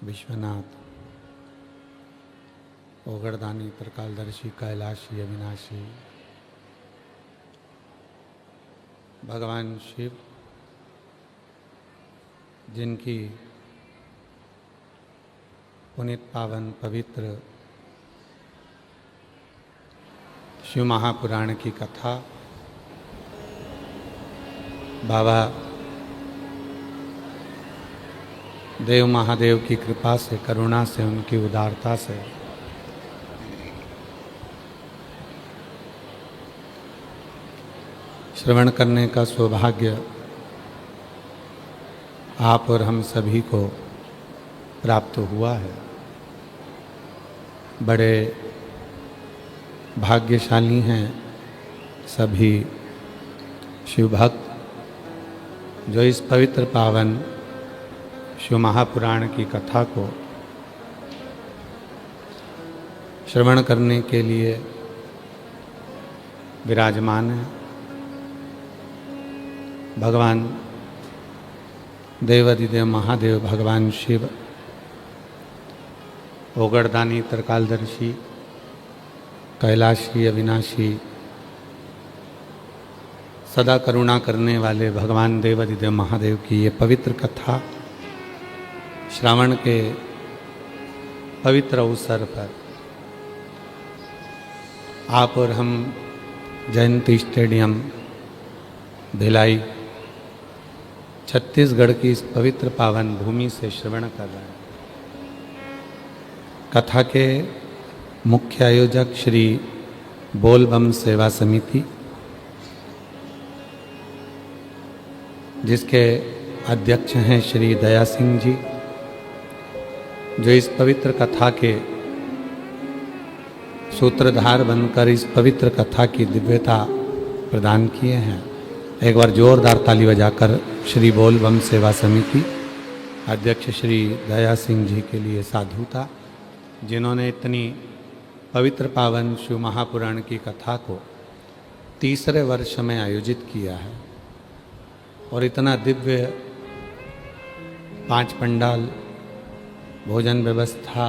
विश्वनाथ, ओगरदानी, त्रिकालदर्शी, कैलाशी, अविनाशी, भगवान शिव, जिनकी पुनीत पावन पवित्र शिव महापुराण की कथा बाबा देव महादेव की कृपा से, करुणा से, उनकी उदारता से श्रवण करने का सौभाग्य आप और हम सभी को प्राप्त हुआ है। बड़े भाग्यशाली हैं सभी शिव भक्त जो इस पवित्र पावन शिव महापुराण की कथा को श्रवण करने के लिए विराजमान है। भगवान देवाधिदेव महादेव, भगवान शिव, ओगरदानी, त्रिकालदर्शी, कैलाशी, अविनाशी, सदा करुणा करने वाले भगवान देवाधिदेव महादेव की ये पवित्र कथा श्रावण के पवित्र अवसर पर आप और हम जयंती स्टेडियम भिलाई छत्तीसगढ़ की इस पवित्र पावन भूमि से श्रवण कर रहे हैं। कथा के मुख्य आयोजक श्री बोल बम सेवा समिति, जिसके अध्यक्ष हैं श्री दया सिंह जी, जो इस पवित्र कथा के सूत्रधार बनकर इस पवित्र कथा की दिव्यता प्रदान किए हैं। एक बार जोरदार ताली बजाकर श्री बोल बम सेवा समिति अध्यक्ष श्री दया सिंह जी के लिए साधुता, जिन्होंने इतनी पवित्र पावन शिव महापुराण की कथा को तीसरे वर्ष में आयोजित किया है और इतना दिव्य 5 पंडाल, भोजन व्यवस्था,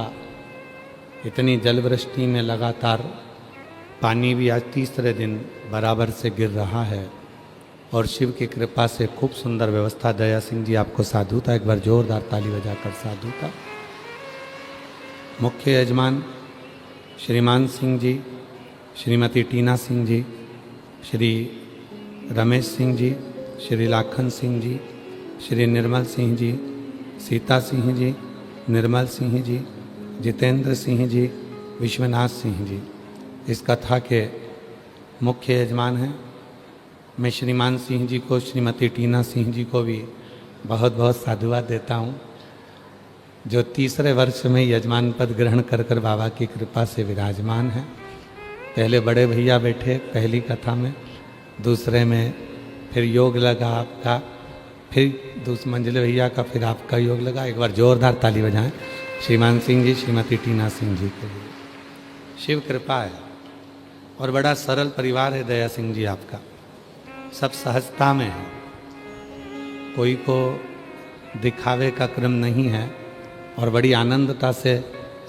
इतनी जलवृष्टि में लगातार पानी भी आज तीसरे दिन बराबर से गिर रहा है और शिव की कृपा से खूब सुंदर व्यवस्था। दया सिंह जी आपको साधुता, एक बार जोरदार ताली बजाकर साधुता। मुख्य यजमान श्रीमान सिंह जी, श्रीमती टीना सिंह जी, श्री रमेश सिंह जी, श्री लाखन सिंह जी, श्री निर्मल सिंह जी, सीता सिंह जी, निर्मल सिंह जी, जितेंद्र सिंह जी, विश्वनाथ सिंह जी इस कथा के मुख्य यजमान हैं। मैं श्रीमान सिंह जी को, श्रीमती टीना सिंह जी को भी बहुत बहुत साधुवाद देता हूँ, जो तीसरे वर्ष में यजमान पद ग्रहण कर कर बाबा की कृपा से विराजमान हैं। पहले बड़े भैया बैठे पहली कथा में, दूसरे में फिर योग लगा आपका, फिर दूसरे मंजिले भैया का, फिर आपका योग लगा। एक बार जोरदार ताली बजाएं श्रीमान सिंह जी, श्रीमती टीना सिंह जी के लिए। शिव कृपा है और बड़ा सरल परिवार है दया सिंह जी आपका, सब सहजता में है, कोई को दिखावे का क्रम नहीं है और बड़ी आनंदता से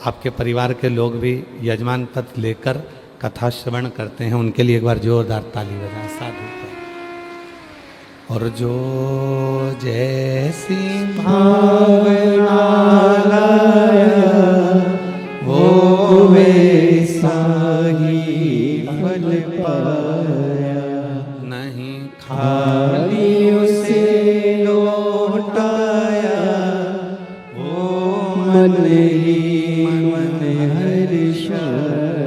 आपके परिवार के लोग भी यजमान पद लेकर कथा श्रवण करते हैं। उनके लिए एक बार जोरदार ताली बजाएं साधु। और जो जैसी भावना लाया वो वैसा ही फल पाया, नहीं खाली उसे लौटाया वो मन ही मन हर्षाया,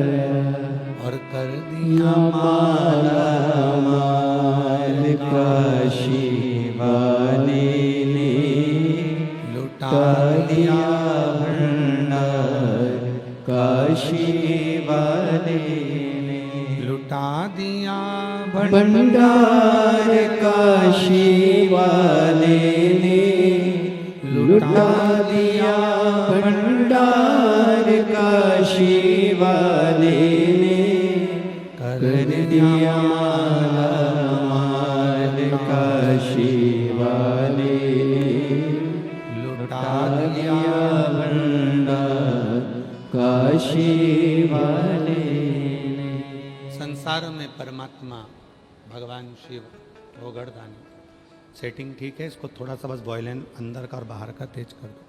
और कर दिया माला माल काशी वाले ने, लुटा दिया भंडार काशी वाले ने, लुटा दिया भंडार काशी वाले ने, लुटा दिया भंडार काशी वाले ने, कर दिया माला माल काशी वाले ने, लुटा दिया भंडार काशी वाले ने। संसार में परमात्मा भगवान शिव वो गढ़दानी। सेटिंग ठीक है, इसको थोड़ा सा बस वॉयलेंस अंदर का और बाहर का तेज कर दो,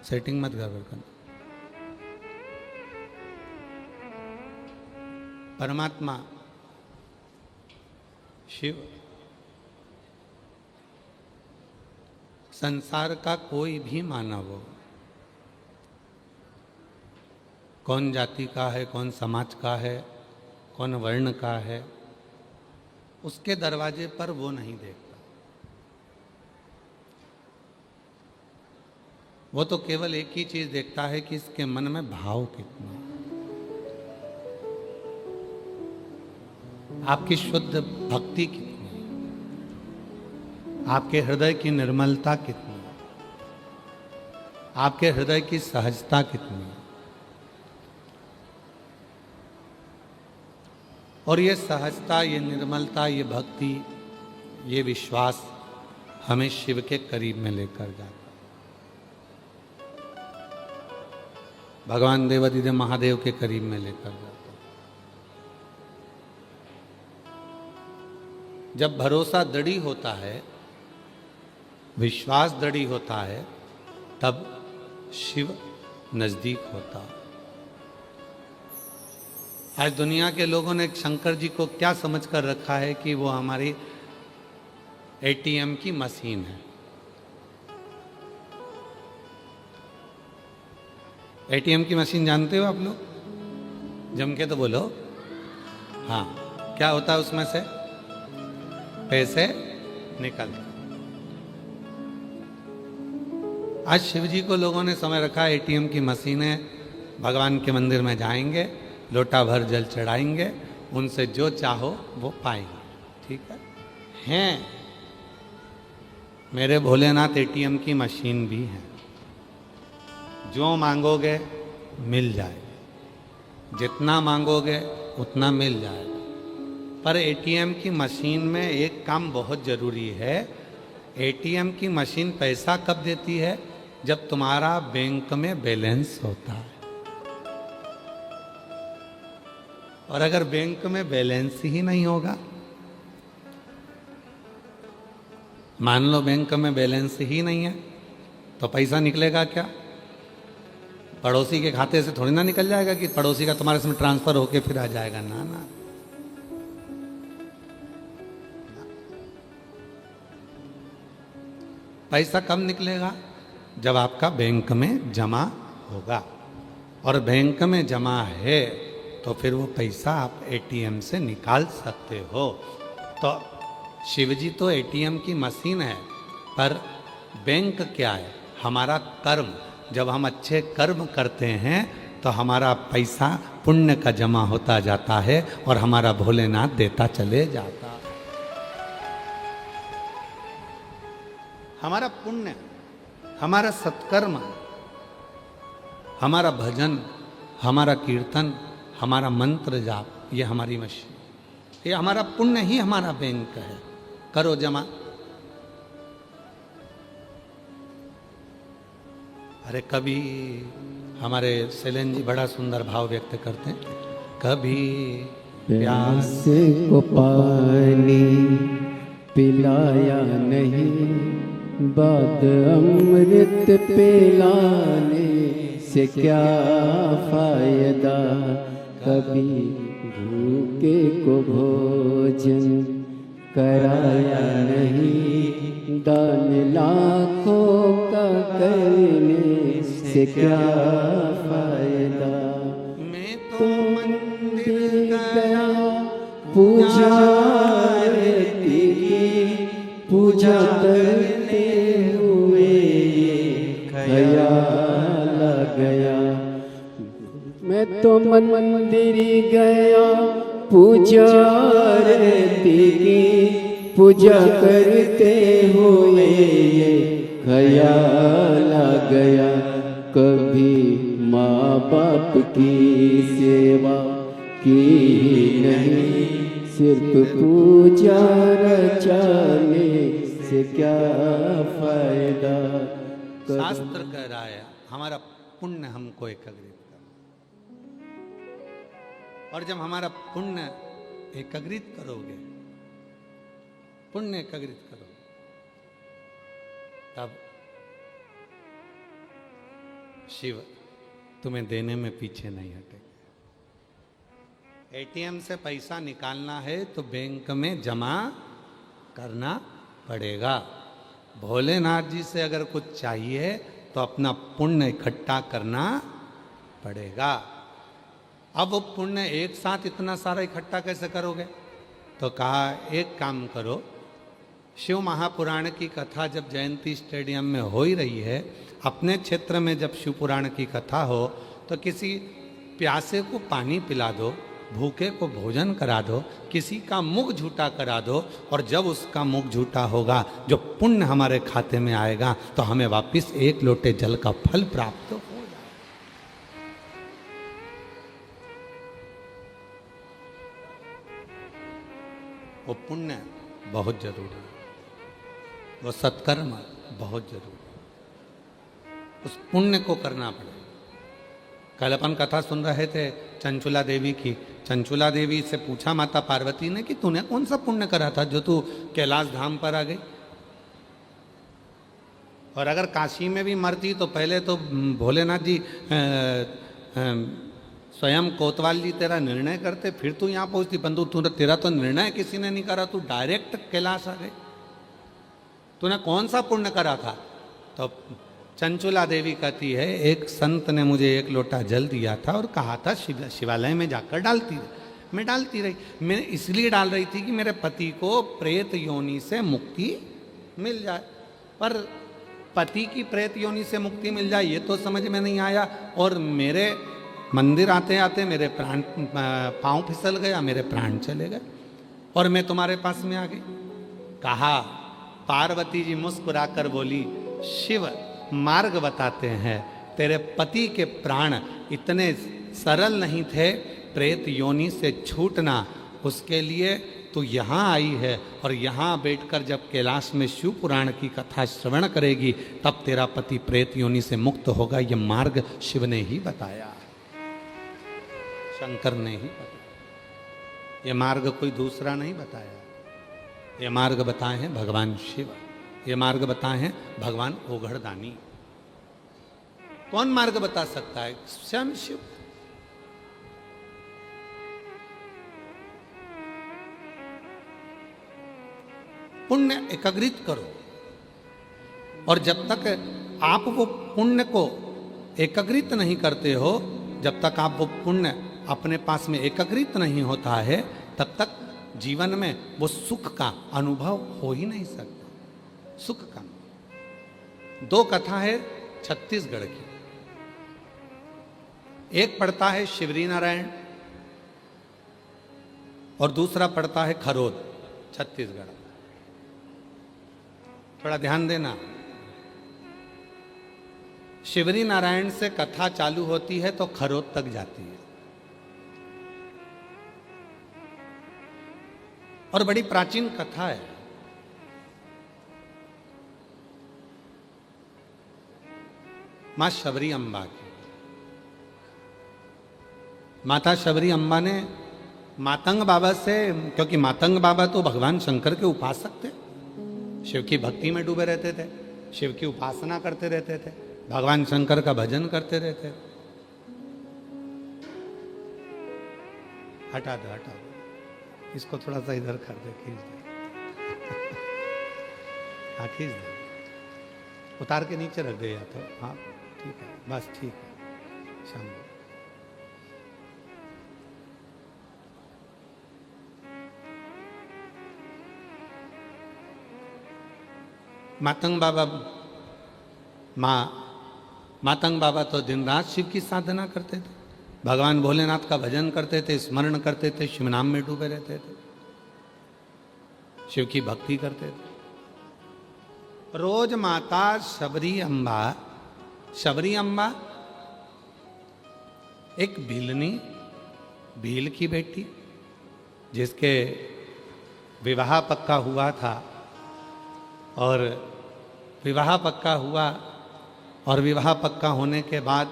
सेटिंग मत गड़बड़ करना। परमात्मा शिव संसार का कोई भी मानव हो, कौन जाति का है, कौन समाज का है, कौन वर्ण का है, उसके दरवाजे पर वो नहीं देखता। वो तो केवल एक ही चीज देखता है कि इसके मन में भाव कितना है, आपकी शुद्ध भक्ति कितनी है, आपके हृदय की निर्मलता कितनी है, आपके हृदय की सहजता कितनी है। और ये सहजता, ये निर्मलता, ये भक्ति, ये विश्वास हमें शिव के करीब में लेकर जाता। भगवान देवादिदेव महादेव के करीब में लेकर जाता। जब भरोसा दृढ़ होता है, विश्वास दृढ़ होता है, तब शिव नजदीक होता है। आज दुनिया के लोगों ने शंकर जी को क्या समझकर रखा है कि वो हमारी एटीएम की मशीन है। एटीएम की मशीन जानते हो आप लोग? जम के तो बोलो। हाँ, क्या होता है उसमें से? पैसे निकल। आज शिव जी को लोगों ने समय रखा, एटीएम की मशीन है, भगवान के मंदिर में जाएंगे, लोटा भर जल चढ़ाएंगे, उनसे जो चाहो वो पाएंगे। ठीक है? हैं मेरे भोलेनाथ एटीएम की मशीन भी है, जो मांगोगे मिल जाएगा, जितना मांगोगे उतना मिल जाएगा। पर एटीएम की मशीन में एक काम बहुत ज़रूरी है। एटीएम की मशीन पैसा कब देती है? जब तुम्हारा बैंक में बैलेंस होता है। और अगर बैंक में बैलेंस ही नहीं होगा, मान लो बैंक में बैलेंस ही नहीं है, तो पैसा निकलेगा क्या? पड़ोसी के खाते से थोड़ी ना निकल जाएगा कि पड़ोसी का तुम्हारे इसमें ट्रांसफर होके फिर आ जाएगा। ना ना, पैसा कब निकलेगा? जब आपका बैंक में जमा होगा। और बैंक में जमा है तो फिर वो पैसा आप एटीएम से निकाल सकते हो। तो शिवजी तो एटीएम की मशीन है, पर बैंक क्या है? हमारा कर्म। जब हम अच्छे कर्म करते हैं तो हमारा पैसा पुण्य का जमा होता जाता है और हमारा भोलेनाथ देता चले जाता है। हमारा पुण्य, हमारा सत्कर्म, हमारा भजन, हमारा कीर्तन, हमारा मंत्र जाप, ये हमारी मशीन, ये हमारा पुण्य ही हमारा बैंक है। करो जमा। अरे कभी हमारे शैलेन जी बड़ा सुंदर भाव व्यक्त करते हैं, कभी प्यास को पानी पिलाया नहीं, बाद अमृत पिलाने से क्या फायदा। कभी भूखे को भोजन कराया नहीं, दान लाखों का करने से क्या फायदा। मैं तो मंदिर गया पूजा पूजा करते हुए ख्याल आ गया। मैं तो मंदिर गया पूजा पूजा करते हुए ख्याल आ गया। कभी माँ बाप की सेवा की नहीं, सिर्फ पूजा रचाने से क्या फायदा। शास्त्र कह रहा है हमारा पुण्य हमको एकत्रित कर, और जब हमारा पुण्य एकत्रित करोगे, पुण्य एकत्रित करो, तब शिव तुम्हें देने में पीछे नहीं हटेगा। एटीएम से पैसा निकालना है तो बैंक में जमा करना पड़ेगा। भोलेनाथ जी से अगर कुछ चाहिए तो अपना पुण्य इकट्ठा करना पड़ेगा। अब वो पुण्य एक साथ इतना सारा इकट्ठा कैसे करोगे? तो कहा एक काम करो, शिव महापुराण की कथा जब जयंती स्टेडियम में हो ही रही है, अपने क्षेत्र में जब शिव पुराण की कथा हो तो किसी प्यासे को पानी पिला दो, भूखे को भोजन करा दो, किसी का मुख झूठा करा दो, और जब उसका मुख झूठा होगा, जो पुण्य हमारे खाते में आएगा, तो हमें वापस एक लोटे जल का फल प्राप्त हो जाए। वो पुण्य बहुत जरूरी है, वो सत्कर्म बहुत जरूरी है, उस पुण्य को करना पड़ेगा। कल अपन कथा सुन रहे थे चंचुला देवी की। चंचुला देवी से पूछा माता पार्वती ने कि तूने कौन सा पुण्य करा था जो तू कैलाश धाम पर आ गई? और अगर काशी में भी मरती तो पहले तो भोलेनाथ जी स्वयं कोतवाल जी तेरा निर्णय करते, फिर तू यहाँ पहुँचती, परंतु तेरा तो निर्णय किसी ने नहीं करा, तू डायरेक्ट कैलाश आ गई। तूने कौन सा पुण्य करा था? तो चंचुला देवी कहती है, एक संत ने मुझे एक लोटा जल दिया था और कहा था शिवालय में जाकर डालती रही। मैं डालती रही, मैं इसलिए डाल रही थी कि मेरे पति को प्रेत योनि से मुक्ति मिल जाए। पर पति की प्रेत योनि से मुक्ति मिल जाए ये तो समझ में नहीं आया, और मेरे मंदिर आते आते मेरे प्राण पांव फिसल गया, मेरे प्राण चले गए और मैं तुम्हारे पास में आ गई। कहा, पार्वती जी मुस्कुराकर बोली, शिव मार्ग बताते हैं, तेरे पति के प्राण इतने सरल नहीं थे प्रेत योनि से छूटना, उसके लिए तू यहाँ आई है और यहाँ बैठकर जब कैलाश में शिव पुराण की कथा श्रवण करेगी तब तेरा पति प्रेत योनि से मुक्त होगा। ये मार्ग शिव ने ही बताया, शंकर ने ही बताया। ये मार्ग कोई दूसरा नहीं बताया, ये मार्ग बताए हैं भगवान शिव, ये मार्ग बताए हैं भगवान ओघड़दानी। कौन मार्ग बता सकता है? स्वयं शिव। पुण्य एकाग्रित करो, और जब तक आप वो पुण्य को एकाग्रित नहीं करते हो, जब तक आप वो पुण्य अपने पास में एकाग्रित नहीं होता है, तब तक जीवन में वो सुख का अनुभव हो ही नहीं सकता। सुख का दो कथा है छत्तीसगढ़ की, एक पढ़ता है शिवरी नारायण और दूसरा पढ़ता है खरोद, छत्तीसगढ़। थोड़ा ध्यान देना, शिवरी नारायण से कथा चालू होती है तो खरोद तक जाती है, और बड़ी प्राचीन कथा है। मां शबरी अम्बा की। माता शबरी अम्बा ने मातंग बाबा से, क्योंकि मातंग बाबा तो भगवान शंकर के उपासक थे, शिव की भक्ति में डूबे रहते थे, शिव की उपासना करते रहते थे, भगवान शंकर का भजन करते रहते थे। हटा दो, हटा दो, इसको थोड़ा सा इधर कर दे, खींच दे। हाँ खींच दे, उतार के नीचे रख दे या तो। हाँ ठीक है, बस ठीक है। शाम मातंग बाबा, मातंग बाबा तो दिन रात शिव की साधना करते थे, भगवान भोलेनाथ का भजन करते थे, स्मरण करते थे, शिव नाम में डूबे रहते थे, शिव की भक्ति करते थे। रोज माता शबरी अम्बा, शबरी अम्बा एक भीलनी, भील की बेटी जिसके विवाह पक्का हुआ था, और विवाह पक्का हुआ, और विवाह पक्का होने के बाद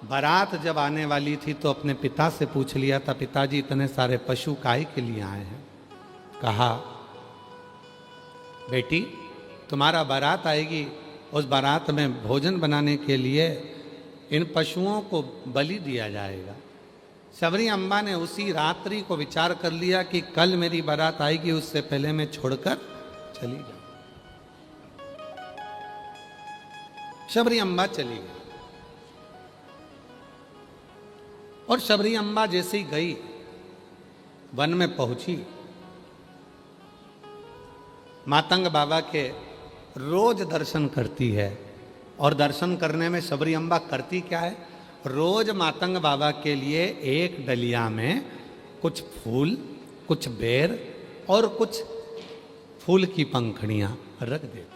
बारात जब आने वाली थी तो अपने पिता से पूछ लिया था, पिताजी इतने सारे पशु काहे के लिए आए हैं? कहा, बेटी तुम्हारा बारात आएगी, उस बारात में भोजन बनाने के लिए इन पशुओं को बलि दिया जाएगा। शबरी अम्बा ने उसी रात्रि को विचार कर लिया कि कल मेरी बारात आएगी, उससे पहले मैं छोड़कर चली जाऊं। शबरी अम्बा चली गई, और शबरी अम्बा जैसे ही गई, वन में पहुंची, मातंग बाबा के रोज दर्शन करती है। और दर्शन करने में शबरी अम्बा करती क्या है? रोज मातंग बाबा के लिए एक डलिया में कुछ फूल, कुछ बेर और कुछ फूल की पंखड़ियां रख देती,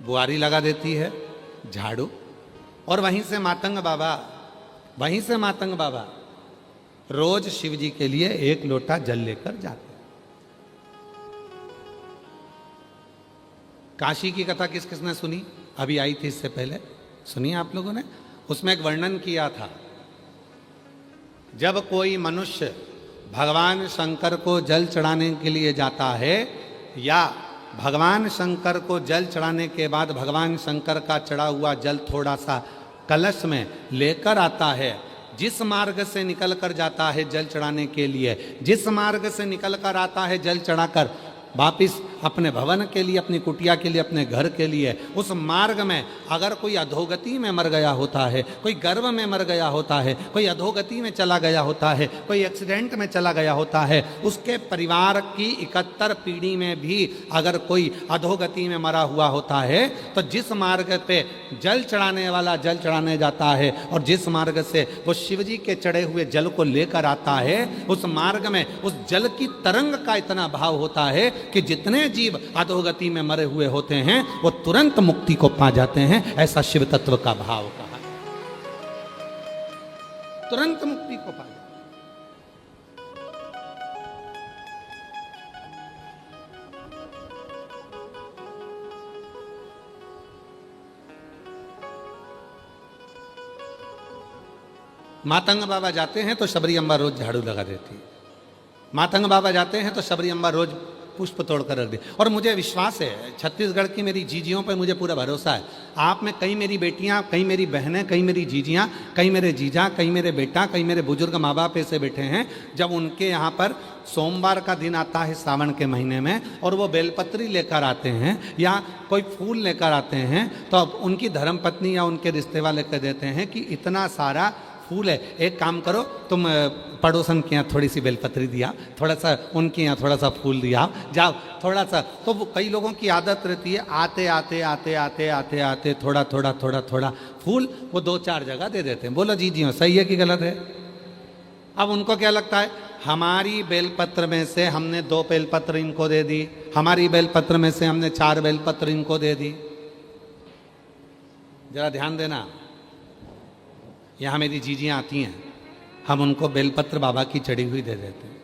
बुआरी लगा देती है, झाड़ू, और वहीं से मातंग बाबा रोज शिव जी के लिए एक लोटा जल लेकर जाते। काशी की कथा किस किसने सुनी? अभी आई थी इससे पहले, सुनी आप लोगों ने? उसमें एक वर्णन किया था, जब कोई मनुष्य भगवान शंकर को जल चढ़ाने के लिए जाता है, या भगवान शंकर को जल चढ़ाने के बाद भगवान शंकर का चढ़ा हुआ जल थोड़ा सा कलश में लेकर आता है, जिस मार्ग से निकल कर जाता है जल चढ़ाने के लिए, जिस मार्ग से निकल कर आता है जल चढ़ाकर, वापिस अपने भवन के लिए, अपनी कुटिया के लिए, अपने घर के लिए, उस मार्ग में अगर कोई अधोगति में मर गया होता है, कोई गर्भ में मर गया होता है, कोई अधोगति में चला गया होता है, कोई एक्सीडेंट में चला गया होता है, उसके परिवार की 71 पीढ़ी में भी अगर कोई अधोगति में मरा हुआ होता है, तो जिस मार्ग पे जल चढ़ाने वाला जल चढ़ाने जाता है और जिस मार्ग से वो शिवजी के चढ़े हुए जल को लेकर आता है, उस मार्ग में उस जल की तरंग का इतना भाव होता है कि जितने जीव अधोगति में मरे हुए होते हैं वो तुरंत मुक्ति को पा जाते हैं। ऐसा शिव तत्व का भाव कहा, तुरंत मुक्ति को पा जाते हैं। मातंग बाबा जाते हैं तो शबरी अम्बा रोज झाड़ू लगा देती है। मातंग बाबा जाते हैं तो शबरी अम्बा रोज पुष्प तोड़कर रख दी। और मुझे विश्वास है, छत्तीसगढ़ की मेरी जीजियों पर मुझे पूरा भरोसा है। आप में कई मेरी बेटियां, कई मेरी बहनें, कई मेरी जीजियां, कई मेरे जीजा, कई मेरे बेटा, कई मेरे बुजुर्ग माँ बाप ऐसे बैठे हैं, जब उनके यहाँ पर सोमवार का दिन आता है सावन के महीने में और वो बेलपत्री लेकर आते हैं या कोई फूल लेकर आते हैं, तो अब उनकी धर्मपत्नी या उनके रिश्ते वाले कह देते हैं कि इतना सारा फूल है, एक काम करो तुम पड़ोसन के यहाँ थोड़ी सी बेलपत्री दिया, थोड़ा सा उनके यहाँ थोड़ा सा फूल दिया, जाओ थोड़ा सा। तो वो कई लोगों की आदत रहती है, आते आते आते आते आते आते थोड़ा थोड़ा थोड़ा थोड़ा फूल वो 2-4 जगह दे देते हैं। बोलो जी जी सही है कि गलत है? अब उनको क्या लगता है, हमारी बेलपत्र में से हमने 2 बेलपत्र इनको दे दी, हमारी बेलपत्र में से हमने 4 बेलपत्र इनको दे दी। जरा ध्यान देना, यहाँ मेरी जीजियाँ आती हैं, हम उनको बेलपत्र बाबा की चढ़ी हुई दे देते हैं।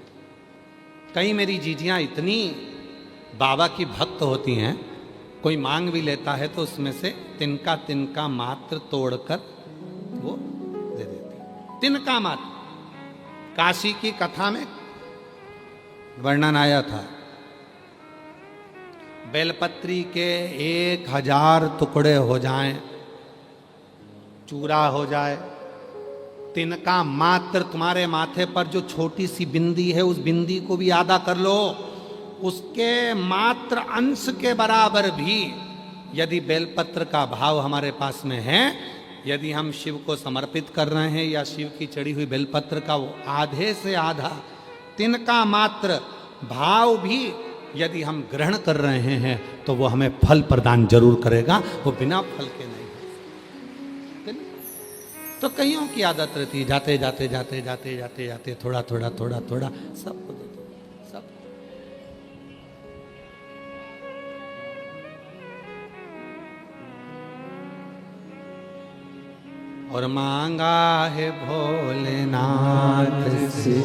कई मेरी जीजियाँ इतनी बाबा की भक्त होती हैं, कोई मांग भी लेता है तो उसमें से तिनका तिनका मात्र तोड़कर वो दे देती हैं। तिनका मात्र। काशी की कथा में वर्णन आया था, बेलपत्री के 1000 टुकड़े हो जाएं, चूरा हो जाए, तिनका मात्र तुम्हारे माथे पर जो छोटी सी बिंदी है उस बिंदी को भी आधा कर लो, उसके मात्र अंश के बराबर भी यदि बेलपत्र का भाव हमारे पास में है, यदि हम शिव को समर्पित कर रहे हैं या शिव की चढ़ी हुई बेलपत्र का वो आधे से आधा तिनका मात्र भाव भी यदि हम ग्रहण कर रहे हैं तो वो हमें फल प्रदान जरूर करेगा, वो बिना फल के नहीं। तो कईयों की आदत रहती है, जाते जाते जाते जाते जाते जाते थोड़ा थोड़ा थोड़ा थोड़ा सब हो देते सब। और मांगा है भोलेनाथ से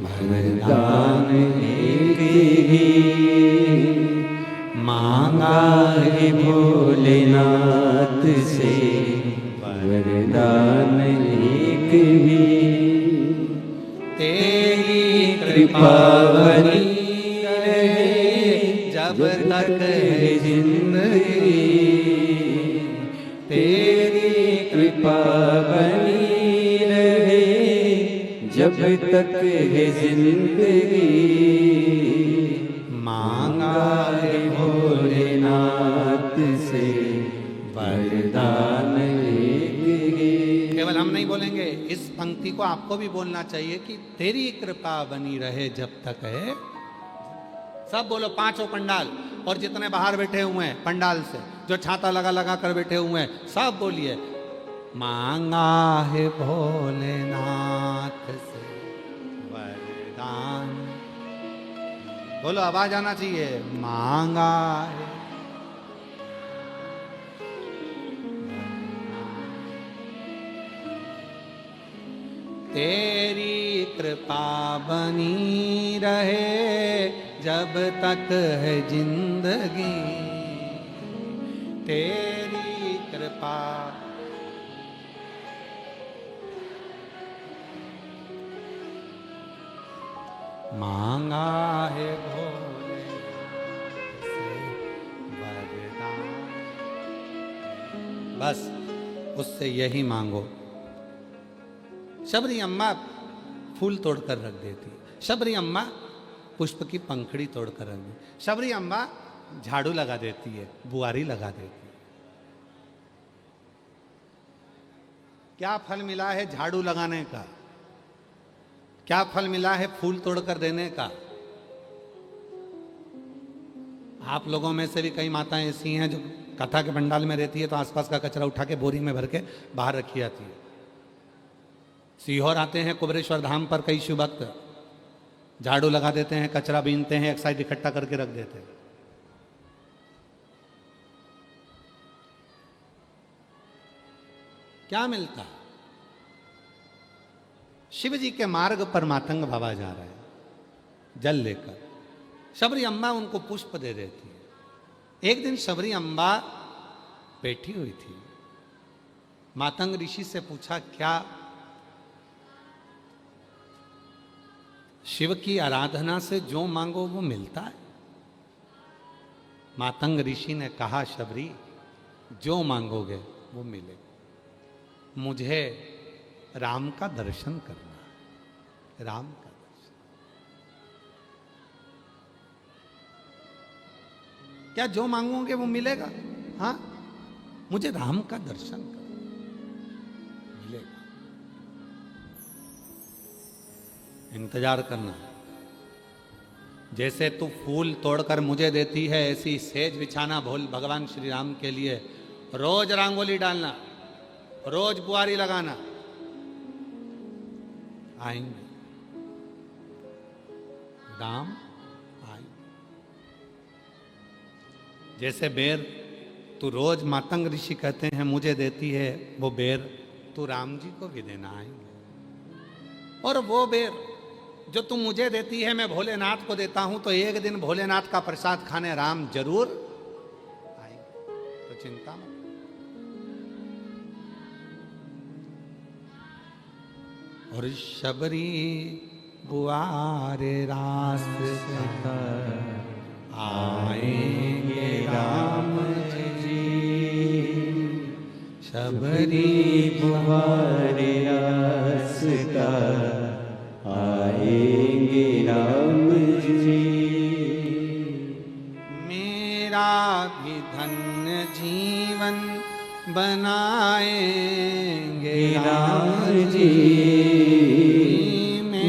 वरदान एक ही, मांगा है भोलेनाथ से वरदान एक ही। तेरी कृपा बनी रहे जब तक है जिंदगी, तेरी कृपा बनी रहे जब तक है जिंदगी। मांगा है भोलेनाथ से वरदान एक ही। केवल हम नहीं बोलेंगे, इस पंक्ति को आपको भी बोलना चाहिए कि तेरी कृपा बनी रहे जब तक है। सब बोलो, 5 पंडाल और जितने बाहर बैठे हुए हैं पंडाल से, जो छाता लगा लगा कर बैठे हुए हैं, सब बोलिए, मांगा है भोलेनाथ से वरदान। बोलो, आवाज आना चाहिए, मांगा है। तेरी कृपा बनी रहे जब तक है जिंदगी, तेरी कृपा। मांगा है भोले से वरदान। बस उससे यही मांगो। शबरी अम्मा फूल तोड़कर रख देती। शबरी अम्मा पुष्प की पंखड़ी तोड़कर रख दी। शबरी अम्बा झाड़ू लगा देती है, बुआरी लगा देती है। क्या फल मिला है झाड़ू लगाने का? क्या फल मिला है फूल तोड़कर देने का? आप लोगों में से भी कई माताएं ऐसी हैं जो कथा के पंडाल में रहती है तो आसपास का कचरा उठा के बोरी में भर के बाहर रखी जाती है। सीहोर आते हैं कुबरेश्वर धाम पर कई शिव भक्त, झाड़ू लगा देते हैं, कचरा बीनते हैं, एक साइड इकट्ठा करके रख देते हैं। क्या मिलता? शिव जी के मार्ग पर मातंग बाबा जा रहे हैं जल लेकर। शबरी अम्बा उनको पुष्प दे देती है। एक दिन शबरी अम्बा बैठी हुई थी, मातंग ऋषि से पूछा, क्या शिव की आराधना से जो मांगो वो मिलता है? मातंग ऋषि ने कहा, शबरी जो मांगोगे वो मिलेगा। मुझे राम का दर्शन करना है, राम का दर्शन। क्या जो मांगोगे वो मिलेगा? हाँ, मुझे राम का दर्शन करना मिलेगा। इंतजार करना। जैसे तू फूल तोड़कर मुझे देती है, ऐसी सेज बिछाना भोल भगवान श्री राम के लिए। रोज रंगोली डालना, रोज बुआरी लगाना। आएंगे राम, आएंगे। जैसे बेर तू रोज मातंग ऋषि कहते हैं मुझे देती है, वो बेर तू राम जी को भी देना। आएंगे। और वो बेर जो तुम मुझे देती है मैं भोलेनाथ को देता हूं, तो एक दिन भोलेनाथ का प्रसाद खाने राम जरूर आएंगे। तो चिंता मत। और शबरी बुआरे रास्ता आएंगे राम जी। शबरी बुआरे रास्ता आएंगे राम जी। मेरा भी धन्य जीवन बनाएंगे राम जी।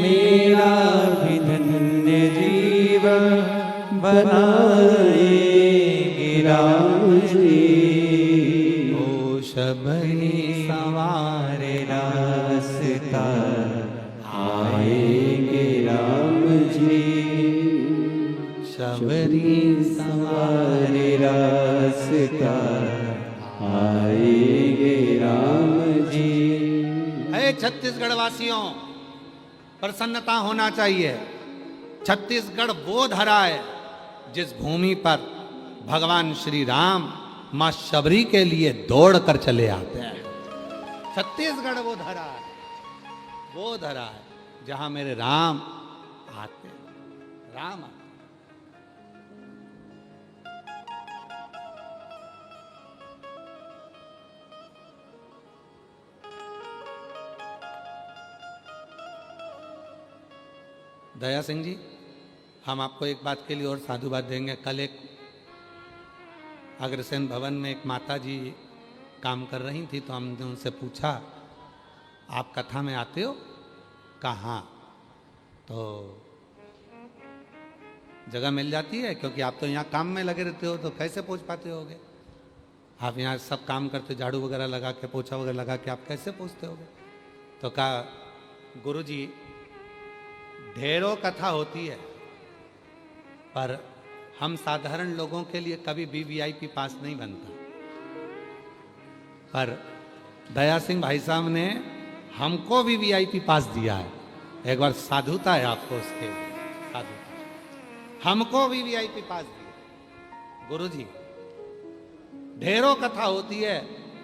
मेरा भी धन्य जीवन बनाएंगे राम जी। ओ शबरी सवारे रास्ता आएंगे राम जी। शबरी सवारे रास्ता आएंगे राम जी। है छत्तीसगढ़ वासियों, प्रसन्नता होना चाहिए। छत्तीसगढ़ वो धरा है जिस भूमि पर भगवान श्री राम मां शबरी के लिए दौड़ कर चले आते हैं। छत्तीसगढ़ वो धरा है, वो धरा है जहां मेरे राम आते हैं। राम आते हैं। दया सिंह जी, हम आपको एक बात के लिए और साधुवाद देंगे। कल एक अग्रसेन भवन में एक माता जी काम कर रही थी, तो हमने उनसे पूछा, आप कथा में आते हो? कहाँ? तो जगह मिल जाती है, क्योंकि आप तो यहाँ काम में लगे रहते हो, तो कैसे पहुँच पाते होगे? आप यहाँ सब काम करते, झाड़ू वगैरह लगा के, पोछा वगैरह लगा के, आप कैसे पहुँचते होगे? तो कहा, गुरुजी ढेरों कथा होती है, पर हम साधारण लोगों के लिए कभी वीवीआईपी पास नहीं बनता। पर दया सिंह भाई साहब ने हमको वीवीआईपी पास दिया है। एक बार साधुता है आपको उसके, साधुता। हमको वीवीआईपी पास दिया। गुरुजी ढेरों कथा होती है,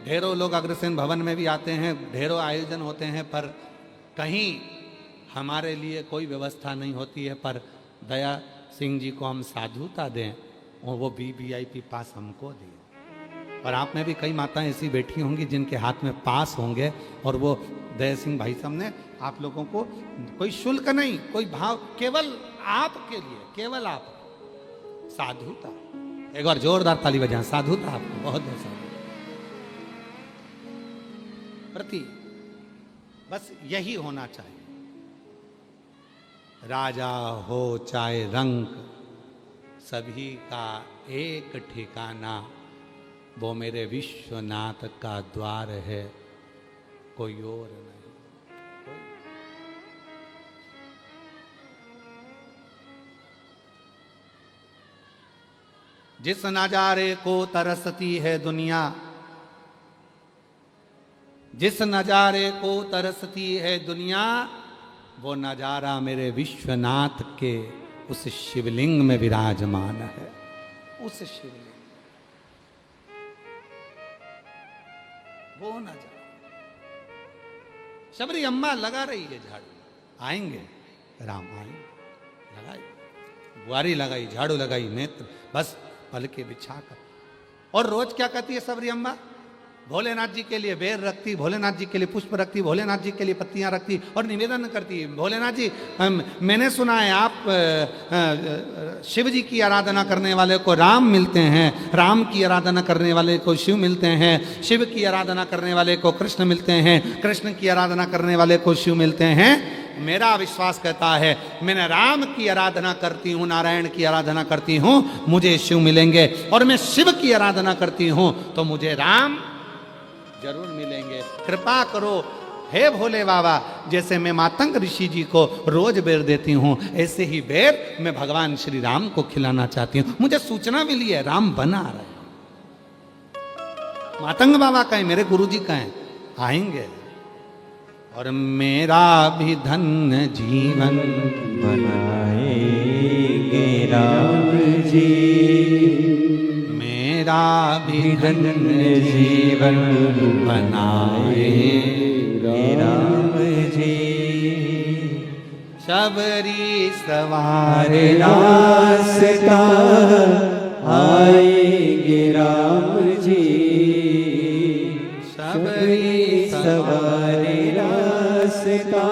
ढेरों लोग अग्रसेन भवन में भी आते हैं, ढेरों आयोजन होते हैं, पर कहीं हमारे लिए कोई व्यवस्था नहीं होती है। पर दया सिंह जी को हम साधुता दें और वो वीवीआईपी पास हमको दें। और आप में भी कई माताएं ऐसी बैठी होंगी जिनके हाथ में पास होंगे, और वो दया सिंह भाई साहब ने आप लोगों को कोई शुल्क नहीं, कोई भाव, केवल आपके लिए, केवल आप साधुता। एक बार जोरदार ताली बजाएं, साधुता आपको बहुत बहुत साधु प्रति, बस यही होना चाहिए। राजा हो चाहे रंक, सभी का एक ठिकाना, वो मेरे विश्वनाथ का द्वार है, कोई और नहीं। जिस नजारे को तरसती है दुनिया, जिस नजारे को तरसती है दुनिया, वो नजारा मेरे विश्वनाथ के उस शिवलिंग में विराजमान है। उस शिवलिंग, वो नजारा। शबरी अम्मा लगा रही है झाड़ू, आएंगे राम, आएंगे, लगाई बुआरी, लगाई झाड़ू, लगाई नेत्र, बस पलके बिछाकर। और रोज क्या कहती है सबरी अम्मा? भोलेनाथ जी के लिए बेर रखती, भोलेनाथ जी के लिए पुष्प रखती, भोलेनाथ जी के लिए पत्तियां रखती और निवेदन करती। भोलेनाथ जी, मैंने सुना है आप शिव जी की आराधना करने वाले को राम मिलते हैं, राम की आराधना करने वाले को शिव मिलते हैं, शिव की आराधना करने वाले को कृष्ण मिलते हैं, कृष्ण की आराधना करने वाले को शिव मिलते हैं। मेरा विश्वास कहता है, मैंने राम की आराधना करती हूँ, नारायण की आराधना करती हूँ, मुझे शिव मिलेंगे, और मैं शिव की आराधना करती हूँ तो मुझे राम जरूर मिलेंगे। कृपा करो हे भोले बाबा, जैसे मैं मातंग ऋषि जी को रोज बेर देती हूँ, ऐसे ही बेर मैं भगवान श्री राम को खिलाना चाहती हूँ। मुझे सूचना मिली है राम बना रहे, मातंग बाबा कहें, मेरे गुरु जी कहें, आएंगे। और मेरा भी धन्य जीवन बनाएंगे राम जी, मेरा भी धन्य जीवन बनाएंगे राम जी। शबरी सवार रास्ता आएंगे राम जी, शबरी सवार रास्ता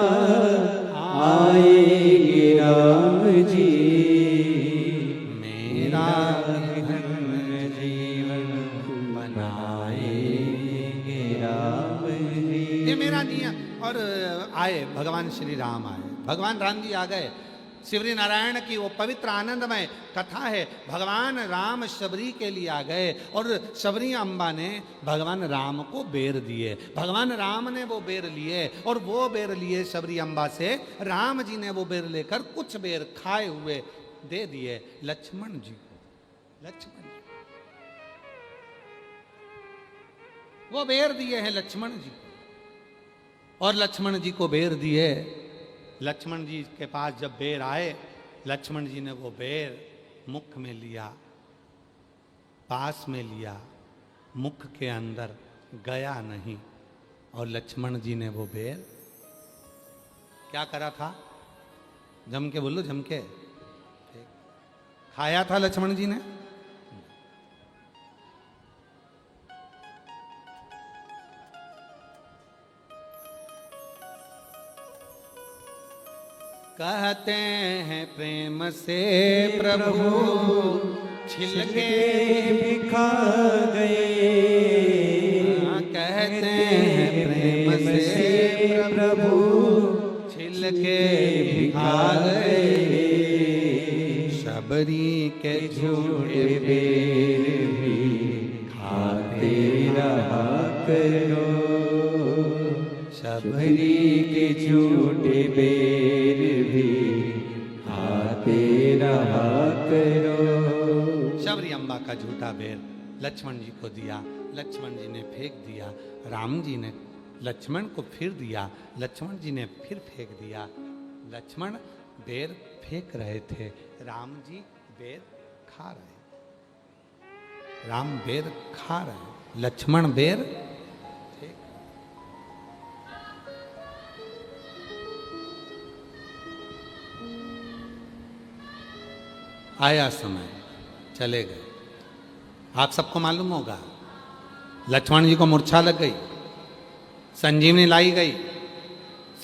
आएंगे राम जी। मेरा धन्य जीवन बनाएंगे राम जी। ये मेरा नियम। और आए भगवान श्री राम, आए भगवान राम जी आ गए। शिवरी नारायण की वो पवित्र आनंदमय कथा है। भगवान राम शबरी के लिए आ गए और शबरी अम्बा ने भगवान राम को बेर दिए। भगवान राम ने वो बेर लिए और वो बेर लिए शबरी अम्बा से। राम जी ने वो बेर लेकर कुछ बेर खाए हुए दे दिए लक्ष्मण जी को। लक्ष्मण जी वो बेर दिए हैं लक्ष्मण जी को, और लक्ष्मण जी को बेर दिए। लक्ष्मण जी के पास जब बेर आए, लक्ष्मण जी ने वो बेर मुख में लिया, पास में लिया, मुख के अंदर गया नहीं। और लक्ष्मण जी ने वो बेर क्या करा था? जम के बोलो, जम के खाया था लक्ष्मण जी ने। कहते हैं प्रेम से प्रभु छिलके भी खा गए, कहते हैं प्रेम से प्रभु छिलके भी खा गए। शबरी के झूठे बेर भी खाते रहा करो, शबरी के झूठे बेर भी खाते रहा करो। शबरी अम्बा का झूठा बेर लक्ष्मण जी को दिया, लक्ष्मण जी ने फेंक दिया। राम जी ने लक्ष्मण को फिर दिया, लक्ष्मण जी ने फिर फेंक दिया। लक्ष्मण बेर फेंक रहे थे, राम जी बेर खा रहे। राम बेर खा रहे, लक्ष्मण बेर फेंक। आया समय, चले गए। आप सबको मालूम होगा, लक्ष्मण जी को मूर्छा लग गई, संजीवनी लाई गई,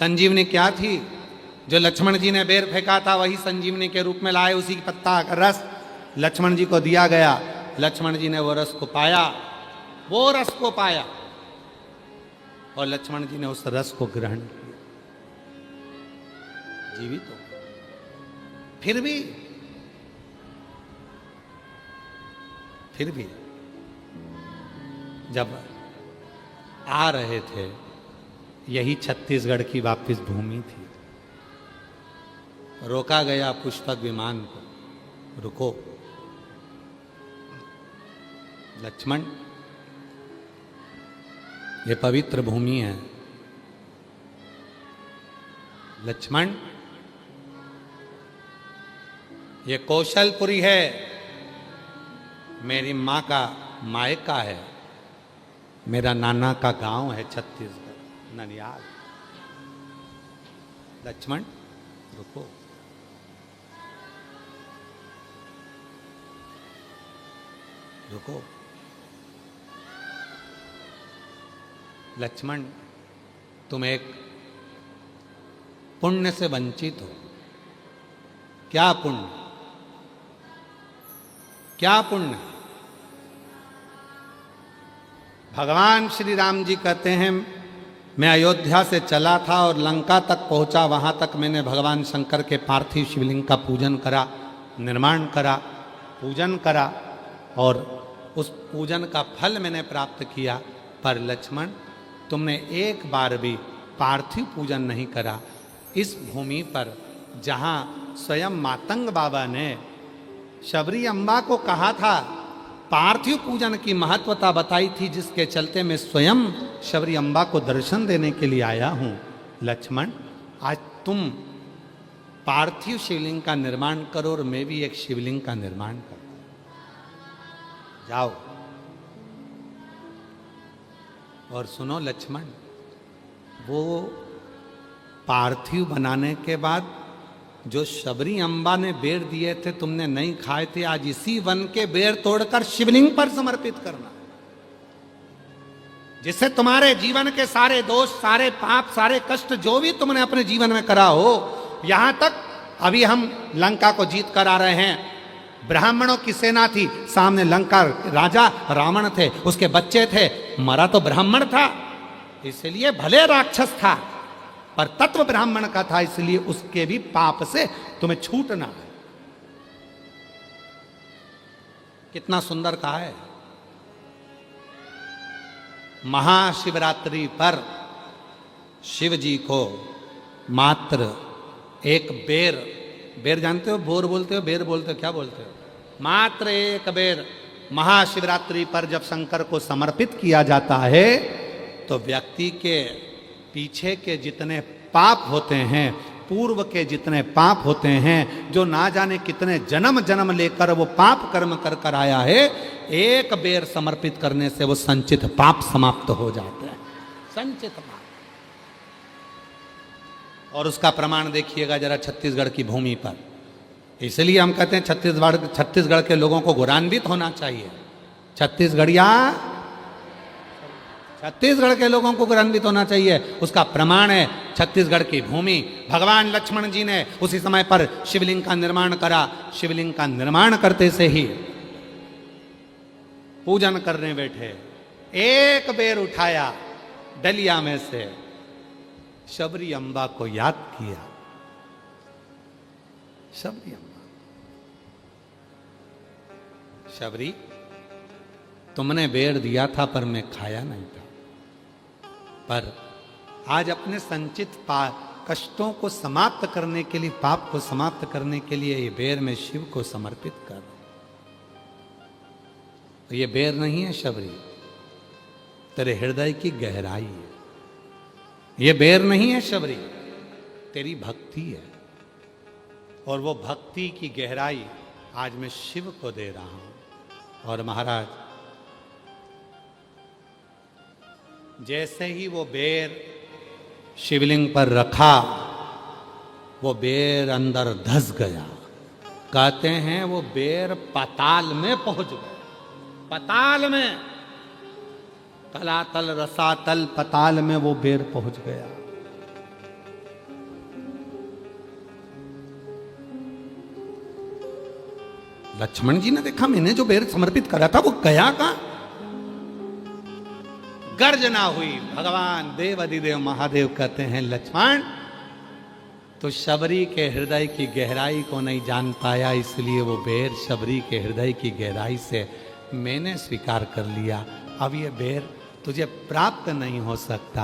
संजीवनी क्या थी? जो लक्ष्मण जी ने बेर फेंका था वही संजीवनी के रूप में लाए, उसी की पत्ता का रस लक्ष्मण जी को दिया गया। लक्ष्मण जी ने वो रस को पाया, वो रस को पाया, और लक्ष्मण जी ने उस रस को ग्रहण किया, जीवित हो। फिर भी जब आ रहे थे, यही छत्तीसगढ़ की वापिस भूमि थी, रोका गया पुष्पक विमान को, रुको लक्ष्मण, ये पवित्र भूमि है। लक्ष्मण, ये कौशलपुरी है, मेरी माँ का मायका है, मेरा नाना का गांव है छत्तीसगढ़, ननियाल। लक्ष्मण रुको, रुको। लक्ष्मण, तुम एक पुण्य से वंचित हो। क्या पुण्य? क्या पुण्य? भगवान श्री राम जी कहते हैं, मैं अयोध्या से चला था और लंका तक पहुंचा, वहां तक मैंने भगवान शंकर के पार्थिव शिवलिंग का पूजन करा, निर्माण करा, पूजन करा, और उस पूजन का फल मैंने प्राप्त किया। पर लक्ष्मण, तुमने एक बार भी पार्थिव पूजन नहीं करा। इस भूमि पर जहाँ स्वयं मातंग बाबा ने शबरी अम्बा को कहा था, पार्थिव पूजन की महत्वता बताई थी, जिसके चलते मैं स्वयं शबरी अम्बा को दर्शन देने के लिए आया हूँ। लक्ष्मण, आज तुम पार्थिव शिवलिंग का निर्माण करो और मैं भी एक शिवलिंग का निर्माण करूँ। जाओ। और सुनो लक्ष्मण, वो पार्थिव बनाने के बाद जो शबरी अम्बा ने बेर दिए थे, तुमने नहीं खाए थे, आज इसी वन के बेर तोड़कर शिवलिंग पर समर्पित करना, जिससे तुम्हारे जीवन के सारे दोष, सारे पाप, सारे कष्ट जो भी तुमने अपने जीवन में करा हो, यहां तक अभी हम लंका को जीत कर आ रहे हैं। ब्राह्मणों की सेना थी, सामने लंका राजा रावण थे, उसके बच्चे थे, मरा तो ब्राह्मण था, इसलिए भले राक्षस था पर तत्व ब्राह्मण का था, इसलिए उसके भी पाप से तुम्हें छूटना है। कितना सुंदर कहा है। महाशिवरात्रि पर शिव जी को मात्र एक बेर, बेर जानते हो, बोर बोलते हो, बेर बोलते हो, क्या बोलते हो, मात्र एक बेर महाशिवरात्रि पर जब शंकर को समर्पित किया जाता है, तो व्यक्ति के पीछे के जितने पाप होते हैं, पूर्व के जितने पाप होते हैं, जो ना जाने कितने जन्म जन्म लेकर वो पाप कर्म कर कर आया है, एक बेर समर्पित करने से वो संचित पाप समाप्त हो जाते हैं, संचित पाप। और उसका प्रमाण देखिएगा जरा छत्तीसगढ़ की भूमि पर। इसलिए हम कहते हैं छत्तीसगढ़ के लोगों को गौरवान्वित होना चाहिए। छत्तीसगढ़ के लोगों को गौरवान्वित होना चाहिए। उसका प्रमाण है छत्तीसगढ़ की भूमि। भगवान लक्ष्मण जी ने उसी समय पर शिवलिंग का निर्माण करा। शिवलिंग का निर्माण करते से ही पूजन करने बैठे, एक बेर उठाया डलिया में से, शबरी अम्बा को याद किया। शबरी अम्बा, शबरी, तुमने बेर दिया था पर मैं खाया नहीं था, पर आज अपने संचित कष्टों को समाप्त करने के लिए, पाप को समाप्त करने के लिए ये बेर मैं शिव को समर्पित कर रहा हूं। ये बेर नहीं है शबरी, तेरे हृदय की गहराई है। ये बेर नहीं है शबरी, तेरी भक्ति है। और वो भक्ति की गहराई आज मैं शिव को दे रहा हूं। और महाराज, जैसे ही वो बेर शिवलिंग पर रखा, वो बेर अंदर धस गया। कहते हैं वो बेर पाताल में पहुंच गया। पाताल में, तलातल रसातल पाताल में वो बेर पहुंच गया। लक्ष्मण जी ने देखा मैंने जो बेर समर्पित करा था वो गया कहां? गर्जना हुई। भगवान देव अधिदेव महादेव कहते हैं लक्ष्मण तो शबरी के हृदय की गहराई को नहीं जान पाया, इसलिए वो बेर शबरी के हृदय की गहराई से मैंने स्वीकार कर लिया। अब ये बेर तुझे प्राप्त नहीं हो सकता।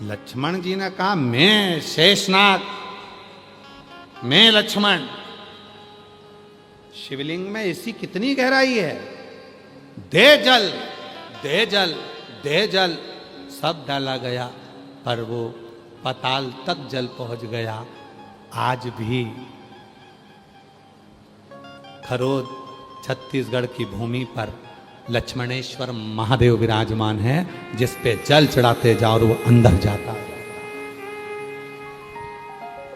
लक्ष्मण जी ने कहा मैं शेषनाग, मैं लक्ष्मण। शिवलिंग में ऐसी कितनी गहराई है? दे जल, दे जल, दे जल, सब डाला गया पर वो पाताल तक जल पहुंच गया। आज भी खरोद छत्तीसगढ़ की भूमि पर लक्ष्मणेश्वर महादेव विराजमान है, जिस पे जल चढ़ाते जाओ और वो अंदर जाता है।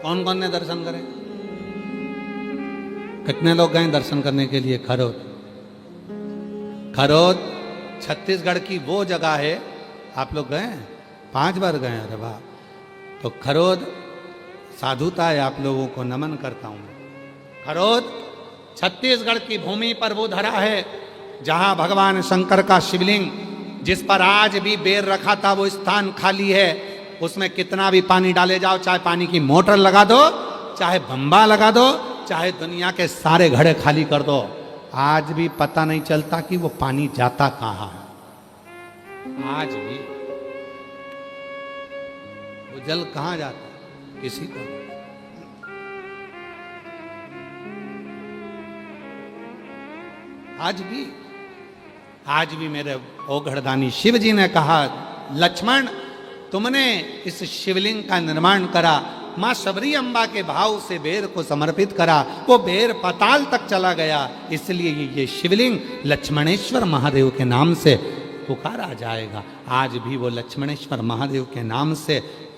कौन कौन ने दर्शन करे? कितने लोग गए दर्शन करने के लिए? खरोद, खरोद छत्तीसगढ़ की वो जगह है। आप लोग गए? 5 बार गए? अरे वाह! तो खरोद साधुता है, आप लोगों को नमन करता हूं मैं। खरोद छत्तीसगढ़ की भूमि पर वो धरा है जहां भगवान शंकर का शिवलिंग, जिस पर आज भी बेर रखा था, वो स्थान खाली है। उसमें कितना भी पानी डाले जाओ, चाहे पानी की मोटर लगा दो, चाहे बम्बा लगा दो, चाहे दुनिया के सारे घड़े खाली कर दो, आज भी पता नहीं चलता कि वो पानी जाता कहां है। आज भी वो जल कहां जाता है किसी को। आज भी मेरे ओघड़दानी शिव जी ने कहा लक्ष्मण तुमने इस शिवलिंग का निर्माण करा, मां शबरी अम्बा के भाव से बेर को समर्पित करा, वो बेर पाताल तक चला गया, इसलिए ये शिवलिंग लक्ष्मणेश्वर महादेव के नाम से पुकारा जाएगा। आज भी वो लक्ष्मणेश्वर महादेव के नाम से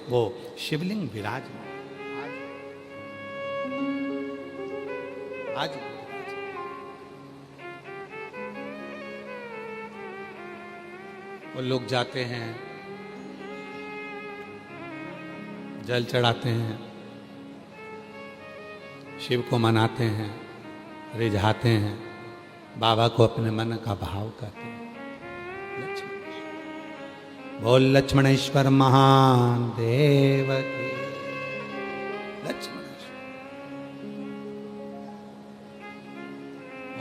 वो शिवलिंग विराजमान। आज वो लोग जाते हैं, जल चढ़ाते हैं, शिव को मनाते हैं, रिझाते हैं, बाबा को अपने मन का भाव करते हैं। बोल लक्ष्मणेश्वर महान देव की। लक्ष्मणेश्वर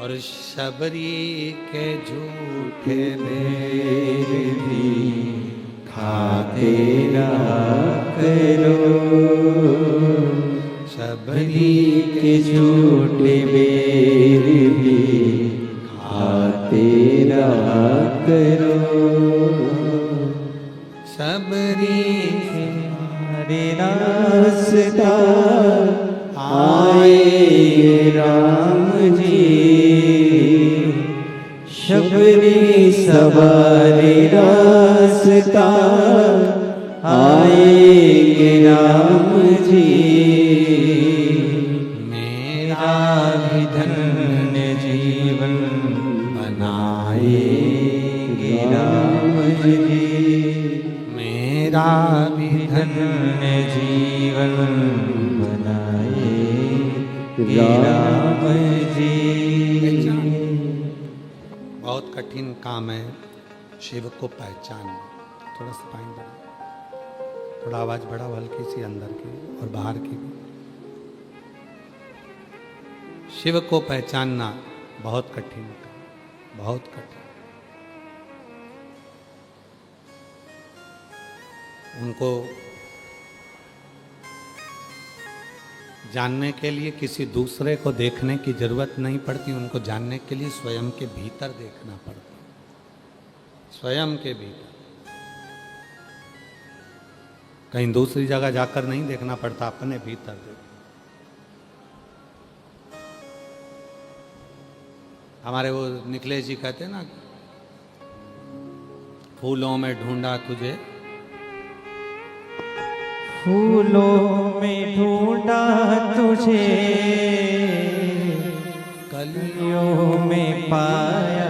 और शबरी के झूठे बेर भी खाते रहा करो, शबरी के झूठे बेर भी खाते रहा करो। शबरी हरे रास्ता आए राम जी, शबरी सवारे रास्ता आएंगे राम जी। मेरा भी धन्य जीवन बनाएंगे राम जी, मेरा भी धन्य जीवन बनाएंगे राम जी। बहुत कठिन काम है शिव को पहचानना। थोड़ा सा पानी बढ़ा, थोड़ा आवाज बढ़ाओ, हल्की सी अंदर की और बाहर की भी। शिव को पहचानना बहुत कठिन काम, बहुत कठिन। उनको जानने के लिए किसी दूसरे को देखने की जरूरत नहीं पड़ती, उनको जानने के लिए स्वयं के भीतर देखना पड़ता, स्वयं के भीतर। कहीं दूसरी जगह जाकर नहीं देखना पड़ता, अपने भीतर देखना। हमारे वो निखिलेश जी कहते हैं ना, फूलों में ढूंढा तुझे, फूलों में ढूंढा तुझे, कलियों में पाया